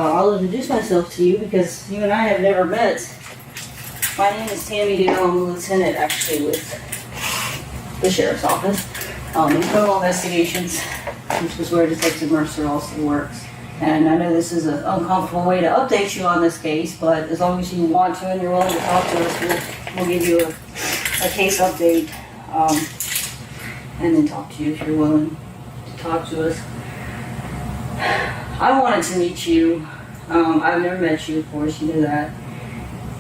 I'll introduce myself to you because you and I have never met. My name is Tammy Dale. I'm a lieutenant, actually, with the Sheriff's Office in criminal investigations, which is where Detective Mercer also works. And I know this is an uncomfortable way to update you on this case, but as long as you want to and you're willing to talk to us, we'll give you a case update and then talk to you if you're willing to talk to us. I wanted to meet you. I've never met you, of course, you know that.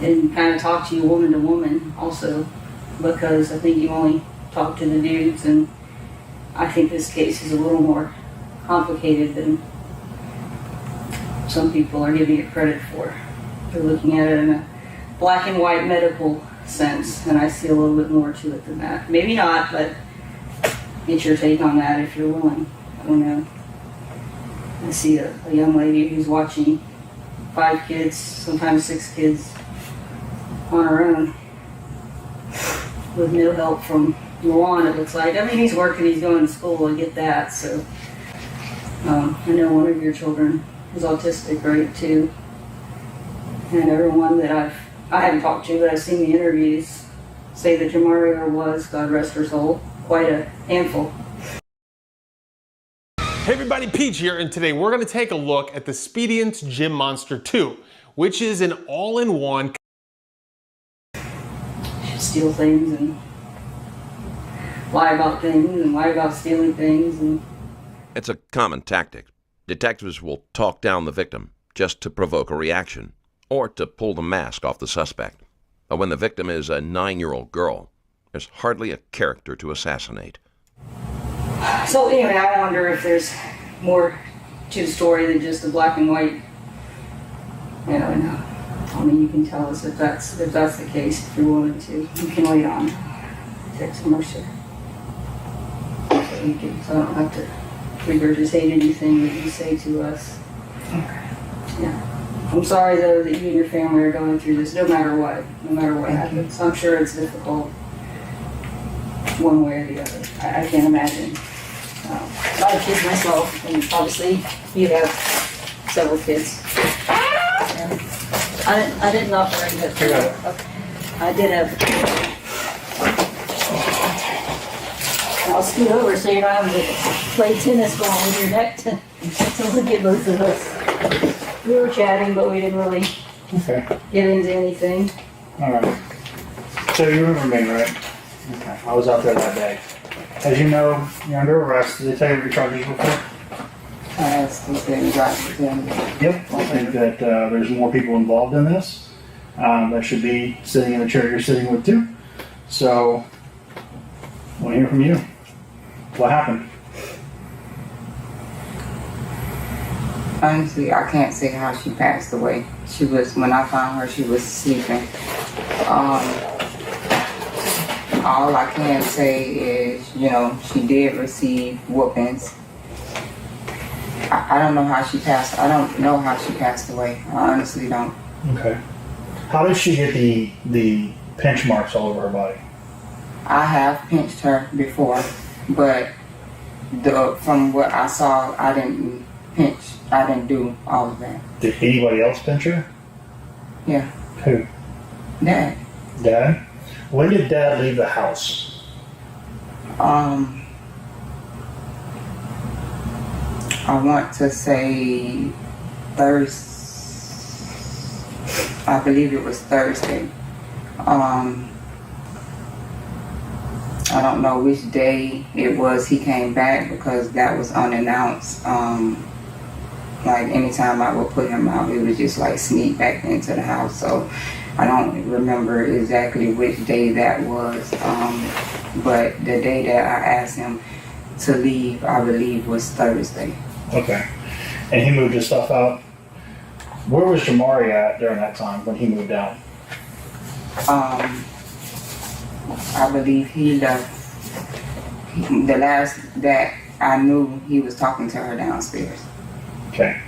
And kind of talk to you woman to woman also, because I think you only talk to the dudes, and I think this case is a little more complicated than some people are giving it credit for. They're looking at it in a black and white medical sense, and I see a little bit more to it than that. Maybe not, but get your take on that if you're willing. I don't know. I see a young lady who's watching 5 kids, sometimes 6 kids, on her own, with no help from Luan, it looks like. I mean, he's working, he's going to school, I get that, so. I know one of your children is autistic, right, too. And everyone that I haven't talked to, but I've seen the interviews say that Jamaria was, God rest her soul, quite a handful. Hey everybody, Peach here, and today we're going to take a look at the Speedient's Gym Monster 2, which is an all-in-one. Steal things and lie about things and lie about stealing things. And it's a common tactic. Detectives will talk down the victim just to provoke a reaction or to pull the mask off the suspect. But when the victim is a 9-year-old girl, there's hardly a character to assassinate. So anyway, I wonder if there's more to the story than just the black and white. I mean, you can tell us if that's the case, if you're willing to. You can wait on Detective Mercer. So I don't have to regurgitate anything that you say to us. Okay. Yeah. I'm sorry, though, that you and your family are going through this, no matter what happens. I'm sure it's difficult one way or the other. I can't imagine. A lot of kids myself, and obviously you have several kids. I didn't operate that. Okay. I did have. I'll scoot over so you don't have to play tennis ball with your neck to look at both of us. We were chatting, but we didn't really get into anything. All right. So you remember me, right? Okay. I was out there that day. As you know, you're under arrest. Did they tell you what your charges were for? Yep. I think that there's more people involved in this that should be sitting in the chair you're sitting with too. So, I want to hear from you. What happened? Honestly, I can't say how she passed away. When I found her, she was sleeping. All I can say is, she did receive whoopings. I don't know how she passed. I don't know how she passed away. I honestly don't. Okay. How did she get the pinch marks all over her body? I have pinched her before, but from what I saw, I didn't pinch. I didn't do all of that. Did anybody else pinch her? Yeah. Who? Dad. Dad? When did Dad leave the house? I want to say Thursday. I believe it was Thursday. I don't know which day it was he came back because that was unannounced. Like anytime I would put him out, it would just like sneak back into the house. So I don't remember exactly which day that was. But the day that I asked him to leave, I believe was Thursday. Okay. And he moved his stuff out. Where was Jamari at during that time when he moved out? I believe he left. The last that I knew, he was talking to her downstairs. Okay.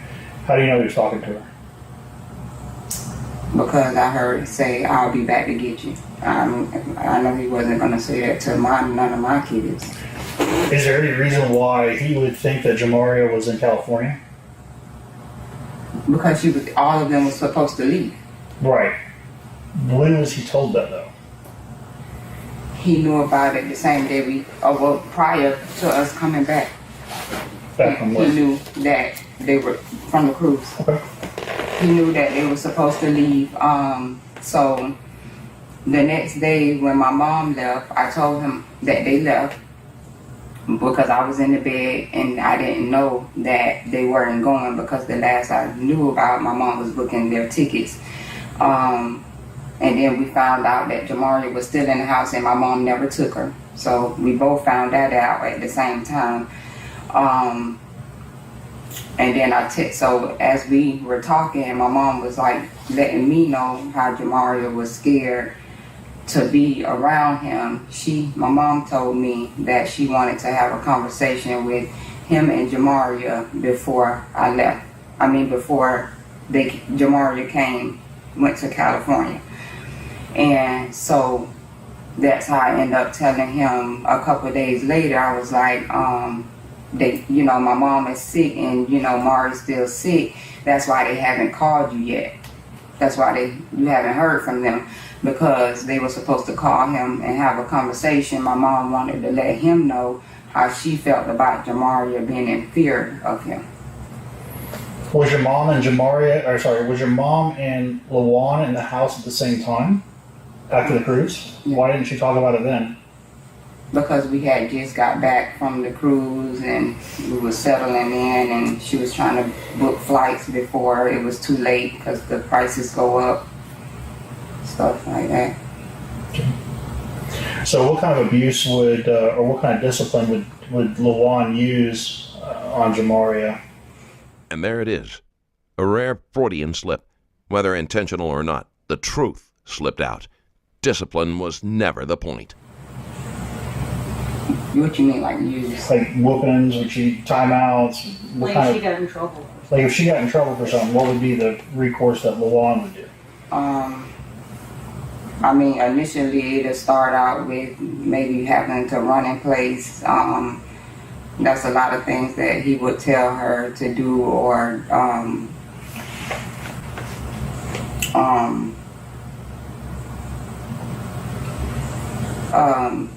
How do you know he was talking to her? Because I heard say, "I'll be back to get you." I know he wasn't going to say that to none of my kids. Is there any reason why he would think that Jamaria was in California? because all of them were supposed to leave. Right. When was he told that though? He knew about it the same day prior to us coming back. Back from He where? knew that they were from the cruise. Okay. He knew that they were supposed to leave. So the next day when my mom left, I told him that they left because I was in the bed and I didn't know that they weren't going, because the last I knew about, my mom was booking their tickets. And then we found out that Jamaria was still in the house and my mom never took her. So we both found that out at the same time. And then so as we were talking, my mom was like letting me know how Jamaria was scared to be around him. My mom told me that she wanted to have a conversation with him and Jamaria before I left. I mean, before Jamaria went to California. And so that's how I ended up telling him a couple of days later. I was like, my mom is sick and, Mari's still sick. That's why they haven't called you yet. That's why you haven't heard from them, because they were supposed to call him and have a conversation. My mom wanted to let him know how she felt about Jamaria being in fear of him. Was your mom and was your mom and LaJuan in the house at the same time after the cruise? Yeah. Why didn't you talk about it then? Because we had just got back from the cruise and we were settling in, and she was trying to book flights before it was too late because the prices go up, stuff like that. So what kind of abuse or what kind of discipline would LaJuan use on Jamaria? And there it is. A rare Freudian slip. Whether intentional or not, the truth slipped out. Discipline was never the point. What you mean, like use? Like whoopings, timeouts? Like she got in trouble. Like if she got in trouble for something, what would be the recourse that LaJuan would do? I mean, initially it'll start out with maybe having to run in place. That's a lot of things that he would tell her to do, or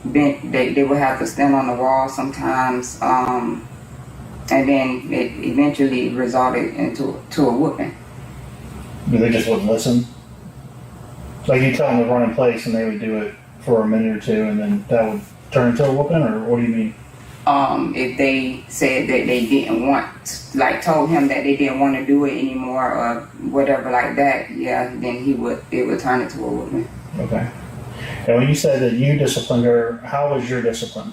they would have to stand on the wall sometimes, and then it eventually resulted into a whooping. They just wouldn't listen? Like you tell them to run in place and they would do it for a minute or two and then that would turn into a whooping, or what do you mean? If they said that they didn't told him that they didn't want to do it anymore or whatever like that, yeah, then it would turn into a whooping. Okay. And when you said that you disciplined her, how was your discipline?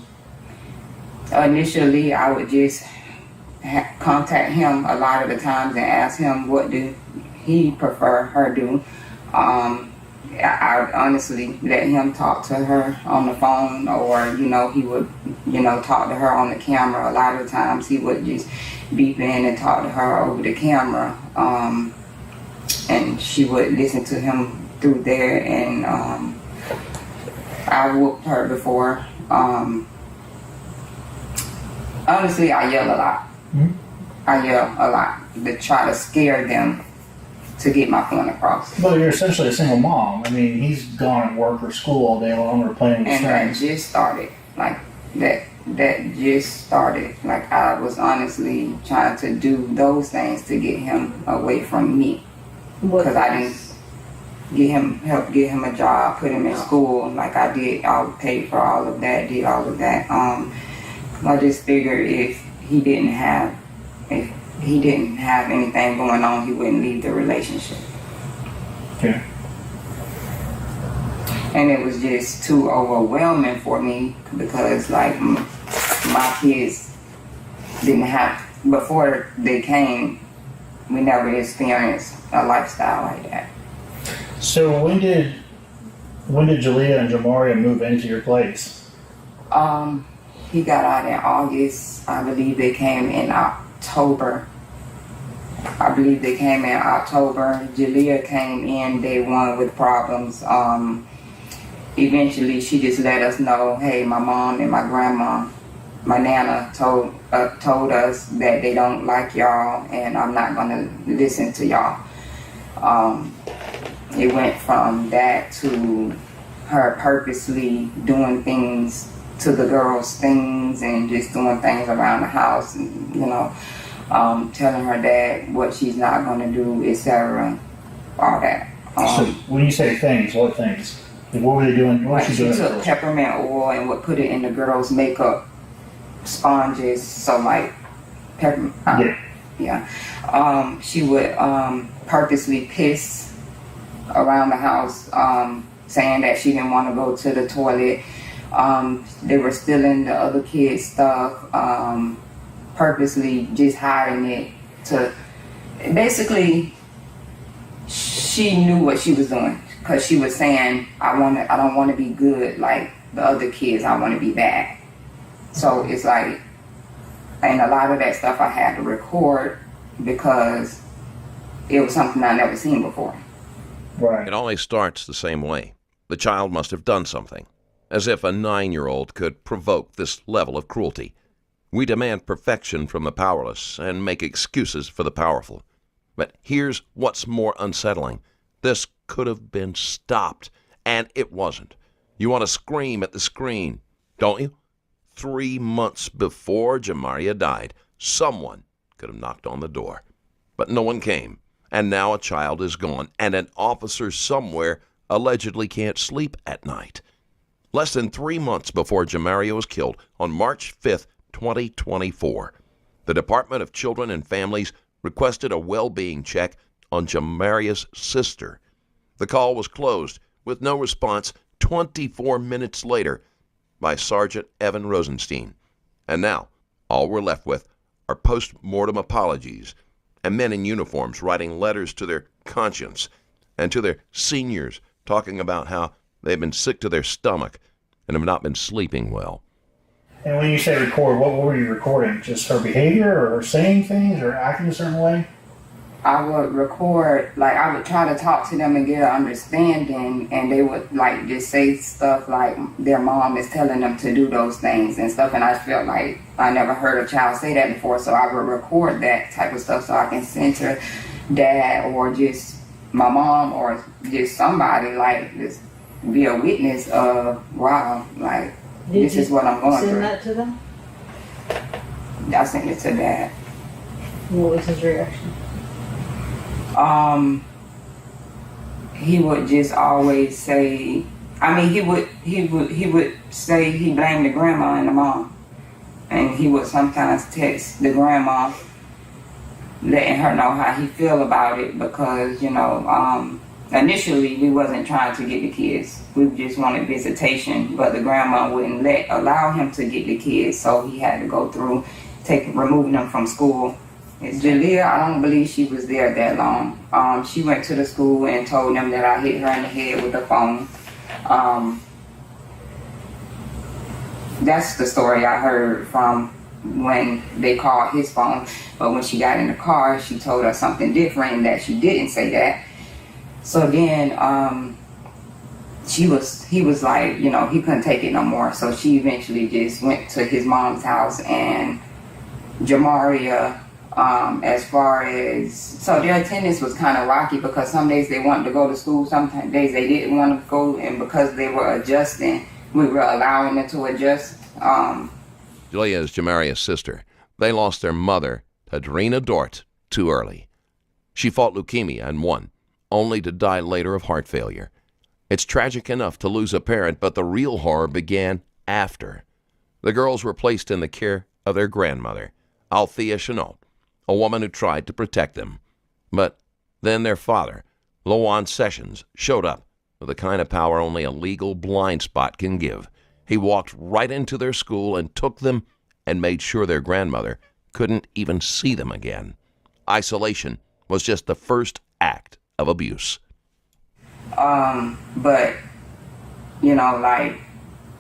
Initially, I would just contact him a lot of the times and ask him what do he prefer her do. I would honestly let him talk to her on the phone, or he would talk to her on the camera. A lot of the times he would just beep in and talk to her over the camera, and she would listen to him through there. And I whooped her before. Honestly, I yell a lot. Mm-hmm. I yell a lot to try to scare them to get my point across. Well, you're essentially a single mom. I mean, he's gone at work or school all day long or playing with And that strings. just started. Like, that just started. Like, I was honestly trying to do those things to get him away from me. Because I didn't help get him a job, put him in school like I did. I paid for all of that, did all of that. I just figured if he didn't have anything going on, he wouldn't leave the relationship. Yeah. And it was just too overwhelming for me because, like, my kids didn't have, before they came, we never experienced a lifestyle like that. So when did Jalea and Jamaria move into your place? He got out in August. I believe they came in October. Jalea came in day one with problems. Eventually, she just let us know, hey, my mom and my grandma my nana told us that they don't like y'all, and I'm not gonna listen to y'all. It went from that to her purposely doing things to the girls' things and just doing things around the house, and telling her dad what she's not gonna do, etc. All that. So when you say things, what things? What were they doing? What was she doing? She took peppermint oil and would put it in the girls' makeup sponges. So like peppermint. She would purposely piss around the house, saying that she didn't want to go to the toilet. They were stealing the other kids' stuff, purposely just hiding it to. Basically, she knew what she was doing, because she was saying, I don't want to be good like the other kids. I want to be bad. So it's like, and a lot of that stuff I had to record because it was something I never seen before. Right. It always starts the same way. The child must have done something, as if a 9-year-old could provoke this level of cruelty. We demand perfection from the powerless and make excuses for the powerful. But here's what's more unsettling. This could have been stopped, and it wasn't. You want to scream at the screen, don't you? 3 months before Jamaria died, someone could have knocked on the door. But no one came, and now a child is gone, and an officer somewhere allegedly can't sleep at night. Less than 3 months before Jamaria was killed, on March 5th, 2024, the Department of Children and Families requested a well-being check on Jamaria's sister. The call was closed with no response 24 minutes later by Sergeant Evan Rosenstein. And now, all we're left with are post-mortem apologies and men in uniforms writing letters to their conscience and to their seniors talking about how they've been sick to their stomach and have not been sleeping well. And when you say record, what were you recording? Just her behavior, or her saying things, or acting a certain way? I would record, like I would try to talk to them and get an understanding, and they would like just say stuff like their mom is telling them to do those things and stuff, and I felt like I never heard a child say that before, so I would record that type of stuff so I can send to dad or just my mom or just somebody, like just be a witness of, wow, like this is what I'm going through. Send that to them? I sent it to dad. What was his reaction? He would just always say, he would say he blamed the grandma and the mom. And he would sometimes text the grandma letting her know how he feel about it, because, initially we wasn't trying to get the kids. We just wanted visitation, but the grandma wouldn't allow him to get the kids, so he had to go through removing them from school. Jalea, I don't believe she was there that long. She went to the school and told them that I hit her in the head with the phone. That's the story I heard from when they called his phone. But when she got in the car, she told us something different, and that she didn't say that. So then he was like, he couldn't take it no more. So she eventually just went to his mom's house, and Jamaria, so their attendance was kind of rocky, because some days they wanted to go to school, some days they didn't want to go, and because they were adjusting, we were allowing them to adjust. Julia is Jamaria's sister. They lost their mother, Tadrina Dort, too early. She fought leukemia and won, only to die later of heart failure. It's tragic enough to lose a parent, but the real horror began after. The girls were placed in the care of their grandmother, Althea Chenault, a woman who tried to protect them. But then their father, Lowan Sessions, showed up with the kind of power only a legal blind spot can give. He walked right into their school and took them and made sure their grandmother couldn't even see them again. Isolation was just the first act of abuse. But,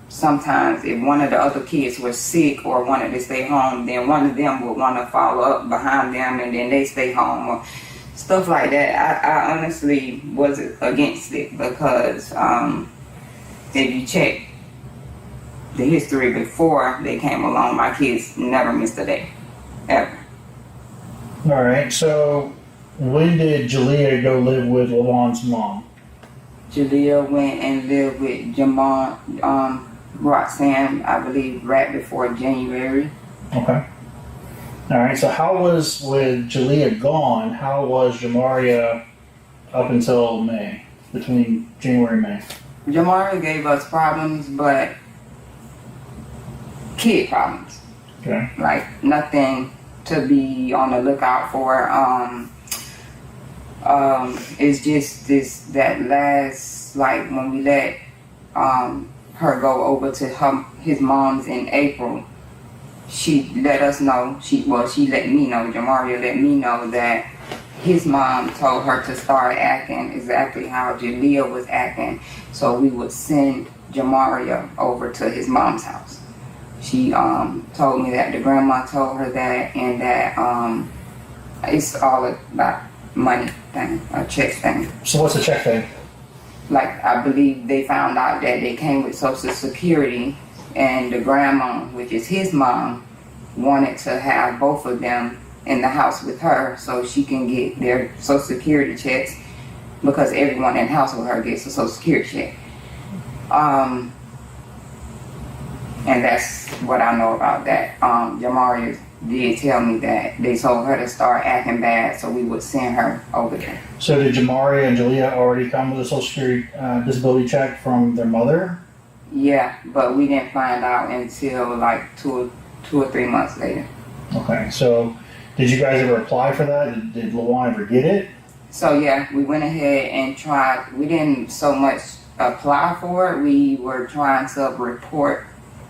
sometimes if one of the other kids was sick or wanted to stay home, then one of them would want to follow up behind them, and then they stay home or stuff like that. I honestly was against it, because if you check the history before they came along, my kids never missed a day, ever. All right. So when did Jalea go live with LaVon's mom? Jalea went and lived with Roxanne, I believe, right before January. Okay. All right. So how was, with Jalea gone, how was Jamaria up until May, between January and May? Jamaria gave us problems, but kid problems. Okay. Like nothing to be on the lookout for. It's just that last, like when we let her go over to his mom's in April, she let us know, she let me know, Jamaria let me know that his mom told her to start acting exactly how Jalea was acting, so we would send Jamaria over to his mom's house. She told me that the grandma told her that, and that it's all about money thing, a check thing. So what's the check thing? Like, I believe they found out that they came with Social Security, and the grandma, which is his mom, wanted to have both of them in the house with her so she can get their Social Security checks, because everyone in the house with her gets a Social Security check. And that's what I know about that. Jamaria did tell me that they told her to start acting bad, so we would send her over there. So did Jamaria and Jalea already come with a Social Security disability check from their mother? Yeah, but we didn't find out until like two or 3 months later. Okay, so did you guys ever apply for that? Did LaVon ever get it? So yeah, we went ahead and tried. We didn't so much apply for it. We were trying to report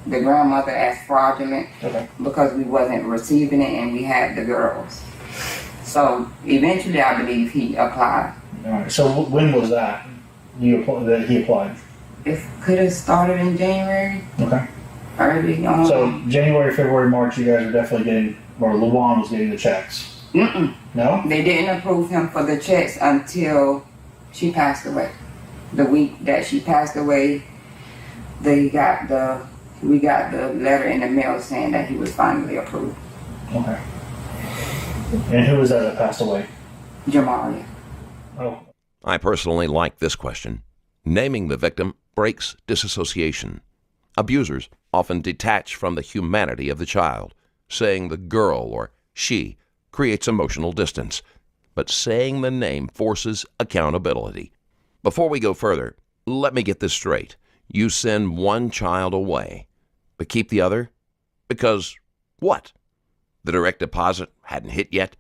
the grandmother as fraudulent, Okay. because we wasn't receiving it and we had the girls. So eventually I believe he applied. All right. So when was that? That he applied? It could have started in January, Okay. early on. So January, February, March, you guys are definitely getting, or LaVon was getting the checks. Mm-mm. No? They didn't approve him for the checks until she passed away. The week that she passed away, we got the letter in the mail saying that he was finally approved. Okay. And who was that passed away? Jamaria. Oh. I personally like this question. Naming the victim breaks disassociation. Abusers often detach from the humanity of the child. Saying the girl or she creates emotional distance, but saying the name forces accountability. Before we go further, let me get this straight. You send one child away, but keep the other? Because what? The direct deposit hadn't hit yet?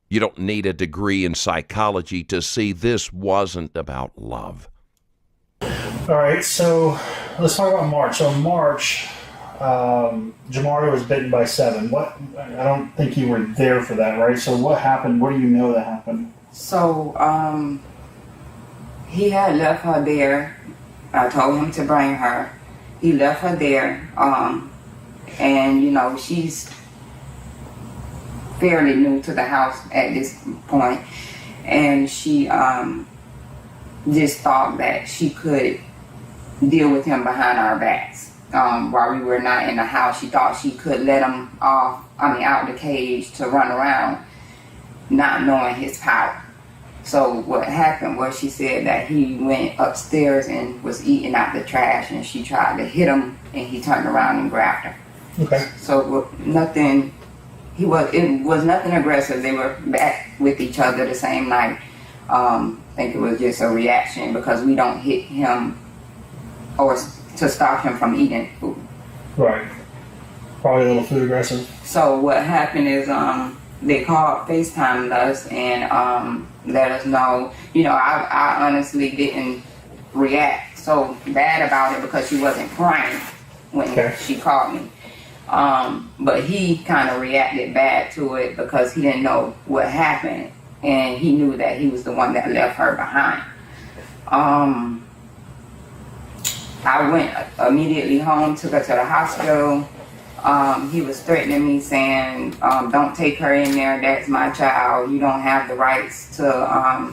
You don't need a degree in psychology to see this wasn't about love. All right, so let's talk about March. So March, Jamaria was bitten by 7. I don't think you were there for that, right? So what happened? What do you know that happened? So he had left her there. I told him to bring her. He left her there, and you know, she's fairly new to the house at this point, and she just thought that she could deal with him behind our backs. While we were not in the house, she thought she could let him out the cage to run around, not knowing his power. So what happened was, she said that he went upstairs and was eating out the trash, and she tried to hit him, and he turned around and grabbed her. Okay. So it was nothing aggressive. They were back with each other the same night. I think it was just a reaction because we don't hit him or to stop him from eating food. Right. Probably a little food aggressive. So what happened is they called, FaceTimed us and let us know. You know, I honestly didn't react so bad about it because she wasn't crying when she called me. But he kind of reacted bad to it because he didn't know what happened, and he knew that he was the one that left her behind. I went immediately home, took her to the hospital. He was threatening me, saying, don't take her in there, that's my child. You don't have the rights to